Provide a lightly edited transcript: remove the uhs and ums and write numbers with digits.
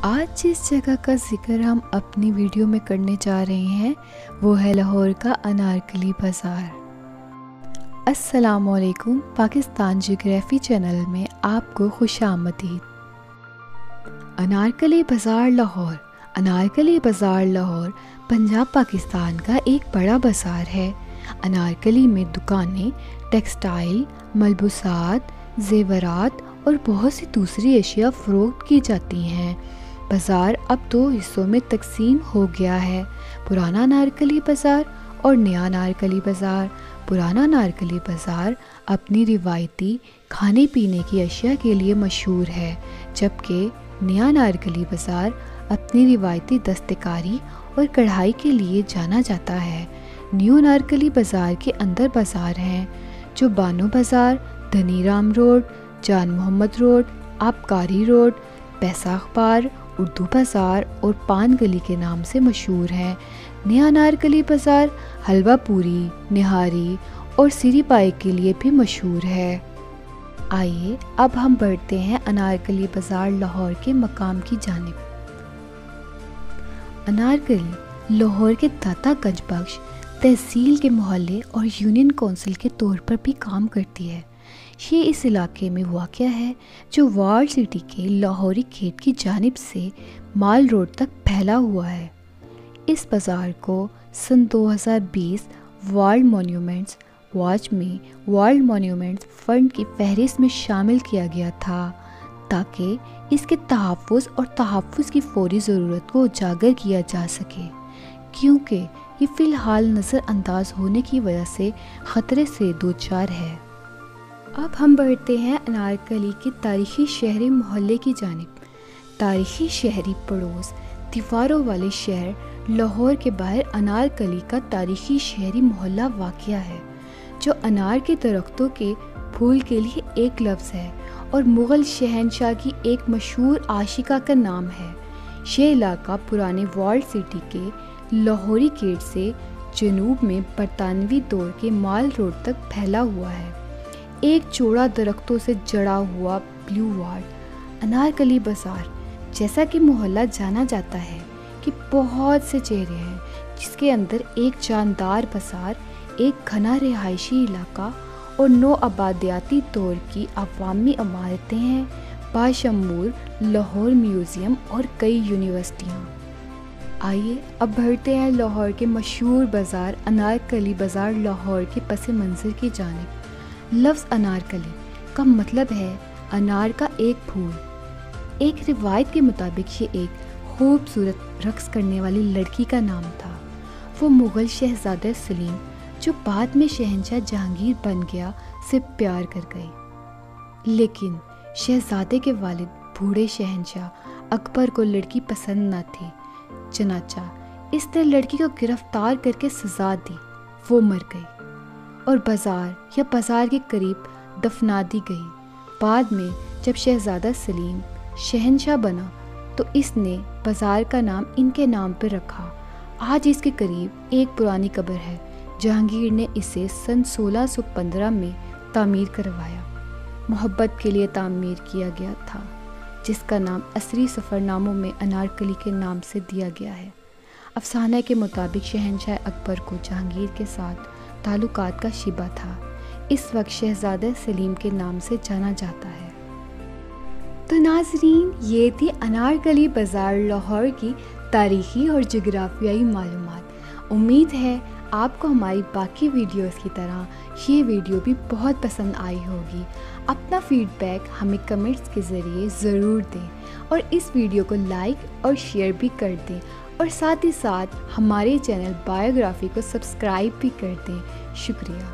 آج جس جگہ کا ذکر ہم اپنی ویڈیو میں کرنے جا رہے ہیں وہ ہے لاہور کا انارکلی بازار۔ السلام علیکم، پاکستان جغرافی چینل میں آپ کو خوش آمدید۔ انارکلی بازار لاہور۔ انارکلی بازار لاہور پنجاب پاکستان کا ایک بڑا بازار ہے۔ انارکلی میں دکانیں، ٹیکسٹائل، ملبوسات، زیورات اور بہت سی دوسری اشیاء فروخت کی جاتی ہیں۔ بازار اب 2 حصوں میں تقسیم ہو گیا ہے، پرانا انارکلی بازار اور نیا انارکلی بازار۔ پرانا انارکلی بازار اپنی روایتی کھانے پینے کی اشیاء کے لیے مشہور ہے، جبکہ نیا انارکلی بازار اپنی روایتی دستکاری اور کڑھائی کے لیے جانا جاتا ہے۔ نیو انارکلی بازار کے اندر بازار ہیں جو بانو بازار، دھنی رام روڈ، جان محمد روڈ، آبکاری روڈ، بیساکھ بار، اردو بازار اور پان گلی کے نام سے مشہور ہیں۔ نیا انارکلی بازار حلوہ پوری، نہاری اور سری پائے کے لیے بھی مشہور ہے۔ آئیے اب ہم بڑھتے ہیں انارکلی بازار لاہور کے مقام کی جانب۔ انارکلی لاہور کے داتا گنج بخش تحصیل کے محلے اور یونین کونسل کے طور پر بھی کام کرتی ہے۔ یہ اس علاقے میں واقع ہے جو وارڈ سٹی کے لاہوری گیٹ کی جانب سے مال روڈ تک پھیلا ہوا ہے۔ اس بازار کو سن 2020 ورلڈ مونیومنٹس واچ میں ورلڈ مونیومنٹس فنڈ کی فہرست میں شامل کیا گیا تھا تاکہ اس کے تحفظ اور تحفظ کی فوری ضرورت کو اجاگر کیا جا سکے، کیونکہ یہ فی الحال نظر انداز ہونے کی وجہ سے خطرے سے دوچار ہے۔ اب ہم بڑھتے ہیں انارکلی کے تاریخی شہری محلے کی جانب۔ تاریخی شہری پڑوس دیواروں والے شہر لاہور کے باہر انارکلی کا تاریخی شہری محلہ واقع ہے، جو انار کے درختوں کے پھول کے لیے ایک لفظ ہے اور مغل شہنشاہ کی ایک مشہور عاشقہ کا نام ہے۔ یہ علاقہ پرانے وارڈ سٹی کے لاہوری گیٹ سے جنوب میں برطانوی دور کے مال روڈ تک پھیلا ہوا ہے، ایک چوڑا درختوں سے جڑا ہوا بلیو وارڈ۔ انارکلی بازار، جیسا کہ محلہ جانا جاتا ہے، کہ بہت سے چہرے ہیں، جس کے اندر ایک جاندار بازار، ایک گھنا رہائشی علاقہ اور 9 آبادیاتی دور کی عوامی عمارتیں ہیں، باشمول لاہور میوزیم اور کئی یونیورسٹیاں۔ آئیے اب بڑھتے ہیں لاہور کے مشہور بازار انارکلی بازار لاہور کے پس منظر کی جانب۔ لفظ انارکلی کا مطلب ہے انار کا ایک پھول۔ ایک روایت کے مطابق یہ ایک خوبصورت رقص کرنے والی لڑکی کا نام تھا۔ وہ مغل شہزادہ سلیم، جو بعد میں شہنشاہ جہانگیر بن گیا، سے پیار کر گئی، لیکن شہزادے کے والد بوڑھے شہنشاہ اکبر کو لڑکی پسند نہ تھی، چنانچہ اس نے لڑکی کو گرفتار کر کے سزا دی۔ وہ مر گئی اور بازار کے قریب دفنا دی گئی۔ بعد میں جب شہزادہ سلیم شہنشاہ بنا تو اس نے بازار کا نام ان کے نام پر رکھا۔ آج اس کے قریب ایک پرانی قبر ہے۔ جہانگیر نے اسے سن 1615 میں تعمیر کروایا، محبت کے لیے تعمیر کیا گیا تھا، جس کا نام عصری سفر ناموں میں انارکلی کے نام سے دیا گیا ہے۔ افسانہ کے مطابق شہنشاہ اکبر کو جہانگیر کے ساتھ تعلقات کا شبہ تھا، اس وقت شہزادہ سلیم کے نام سے جانا جاتا ہے۔ تو ناظرین، یہ تھی انارکلی بازار لاہور کی تاریخی اور جغرافیائی معلومات۔ امید ہے آپ کو ہماری باقی ویڈیوز کی طرح یہ ویڈیو بھی بہت پسند آئی ہوگی۔ اپنا فیڈ بیک ہمیں کمنٹس کے ذریعے ضرور دیں اور اس ویڈیو کو لائک اور شیئر بھی کر دیں، اور ساتھ ہی ساتھ ہمارے چینل بایوگرافی کو سبسکرائب بھی کر دیں۔ شکریہ۔